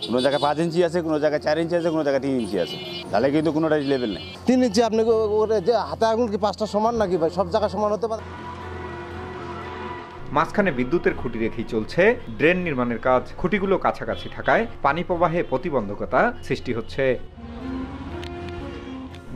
কোনো জায়গায় 5 ইঞ্চি আছে, কোনো জায়গায় 4 ইঞ্চি আছে, কোনো জায়গায় 3 ইঞ্চি আছে, তাহলে কিন্তু কোনোটাই লেভেল নেই। 3 ইঞ্চি আপনি যে হাতে আঙুল কি 5টা সমান নাকি ভাই? সব জায়গায় সমান হতে পারে? মাঝখানে বিদ্যুতের খুঁটি রেখেই চলছে ড্রেন নির্মাণের কাজ। খুঁটিগুলো কাছাকাছি থাকায় পানি প্রবাহে প্রতিবন্ধকতা সৃষ্টি হচ্ছে।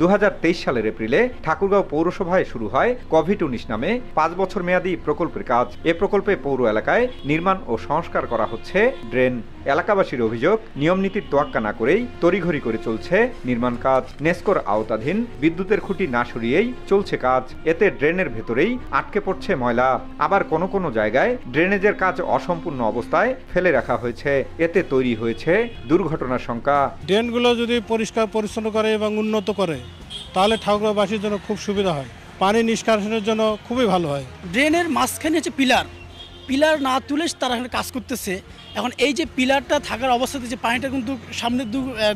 2023 সালের এপ্রিলে ঠাকুরগাঁও পৌরসভায় শুরু হয় কোভিড-19 নামে 5 বছর মেয়াদী প্রকল্পের কাজ। এ প্রকল্পে পৌর এলাকায় নির্মাণ ও সংস্কার করা হচ্ছে ড্রেন। এলাকাবাসীর অভিযোগ, নিয়মনীতির তোয়াক্কা না করেই তড়িঘড়ি করে চলছে নির্মাণ কাজ। নেসকোর আওতাধীন বিদ্যুতের খুঁটি না সরিয়েই চলছে কাজ। এতে ড্রেনের ভেতরেই আটকে পড়ছে ময়লা। আবার কোনো কোনো জায়গায় ড্রেনেজের কাজ অসম্পূর্ণ অবস্থায় ফেলে রাখা হয়েছে। এতে তৈরি হয়েছে দুর্ঘটনার শঙ্কা। ড্রেনগুলো যদি পরিষ্কার পরিচ্ছন্ন করে এবং উন্নত করে তাহলে ঠাকুরগাঁওবাসীর জন্য খুব সুবিধা হয়, পানি নিষ্কাশনের জন্য খুবই ভালো হয়। ড্রেনের মাঝখানে হচ্ছে পিলার না তুলে তারা এখানে কাজ করতেছে। এখন এই যে পিলারটা থাকার অবস্থাতে যে পানিটা কিন্তু সামনের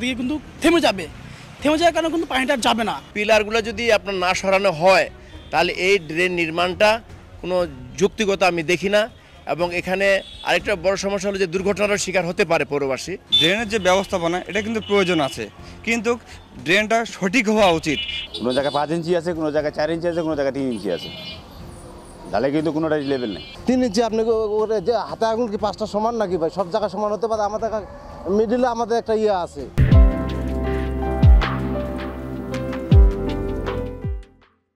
দিকে কিন্তু থেমে যাওয়ার কারণে কিন্তু পানিটা যাবে না। পিলারগুলো যদি আপনার না সরানো হয় তাহলে এই ড্রেন নির্মাণটা কোনো যৌক্তিকতা আমি দেখি না। এবং এখানে আরেকটা বড় সমস্যা হলো যে দুর্ঘটনার শিকার হতে পারে পৌরবাসী। ড্রেনের যে ব্যবস্থাপনা এটা কিন্তু প্রয়োজন আছে, কিন্তু ড্রেনটা সঠিক হওয়া উচিত। কোনো জায়গায় 5 ইঞ্চি আছে, কোনো জায়গায় 4 ইঞ্চি আছে, কোনো জায়গায় 3 ইঞ্চি আছে, তাহলে কিন্তু কোনোটাই লেভেল নেই। 3 ইঞ্চি আপনি যে হাতে আঙুল কি 5টা সমান নাকি ভাই? সব জায়গায় সমান হতে পারে? আমাদের মিডিলে আমাদের একটা আছে।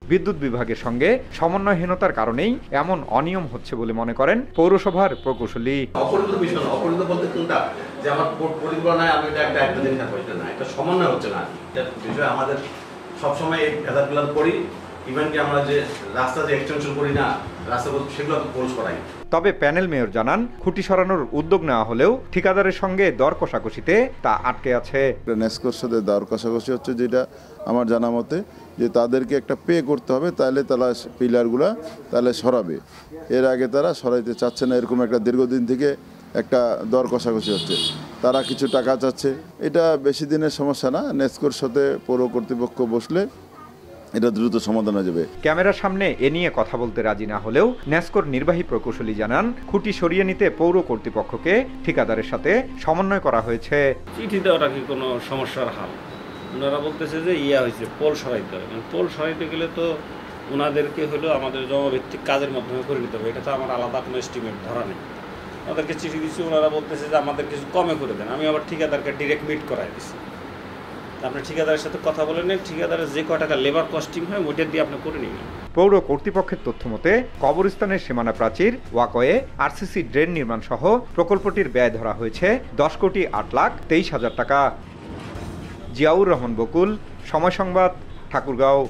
বিদ্যুৎ বিভাগের সঙ্গে সমন্বয়হীনতার কারণেই এমন অনিয়ম হচ্ছে বলে মনে করেন পৌরসভার প্রকৌশলী। অপরিণত বিষয় না, অপরিণত বলতে কোনটা যে আমার পরিকল্পনায় আমি এটা একটা জিনিস থাকবো, এটা না, এটা সমন্বয় হচ্ছে না। এটা বিষয় আমাদের সবসময় এই ভেদার প্ল্যান করি, ইভেন কি আমরা যে রাস্তা যে এক্সটেনশন করি না, রাস্তা সেগুলো পোস্ট করাই। তবে প্যানেল মেয়র জানান, খুঁটি সরানোর উদ্যোগ নেওয়া হলেও ঠিকাদারের সঙ্গে দর কষাকষিতে তা আটকে আছে। নেসকোর সাথে দর কষাকষি হচ্ছে, যেটা আমার জানা মতে যে তাদেরকে একটা পে করতে হবে, তাহলে তারা পিলারগুলা তাহলে সরাবে। এর আগে তারা সরাইতে চাচ্ছে না, এরকম একটা দীর্ঘদিন থেকে একটা দর কষাকষি হচ্ছে। তারা কিছু টাকা চাচ্ছে, এটা বেশি দিনের সমস্যা না। নেসকোর সাথে পৌর কর্তৃপক্ষ বসলে এটা দ্রুত সমাধান হয়ে যাবে। ক্যামেরার সামনে এ নিয়ে কথা বলতে রাজি না হলেও নেসকোর নির্বাহী প্রকৌশলী জানান, খুঁটি সরিয়ে নিতে পৌর কর্তৃপক্ষকে ঠিকাদারের সাথে সমন্বয় করা হয়েছে। চিঠি দেওয়াটা কি কোনো সমস্যার হাল? ওনারা বলতেছে যে হয়েছে পোল সরাইতে হবে। পোল সরাইতে গেলে তো ওনাদেরকে হলো আমাদের জমাভিত্তিক কাজের মাধ্যমে করে নিতে হবে। এটা তো আমার আলাদা কোনো এস্টিমেট ধরা নেই। ওনাদেরকে চিঠি দিচ্ছি, ওনারা বলতেছে যে আমাদের কিছু কমে করে দেন। আমি আবার ঠিকাদারকে ডিরেক্ট মিট করাই দিচ্ছি। আপনি ঠিকাদারের সাথে কথা বলে নেন, ঠিকাদারের যে কয় টাকা লেবার কস্টিং হয় ওইটা দিয়ে আপনি করে নিন। পৌর কর্তৃপক্ষের তথ্য মতে কবরস্থানের সীমানা প্রাচীর, ওয়াকওয়ে, আরসিসি ড্রেন নির্মাণ সহ প্রকল্পটির ব্যয় ধরা হয়েছে 10,08,23,000 টাকা। জিয়াউর রহমান বকুল, সময় সংবাদ, ঠাকুরগাঁও।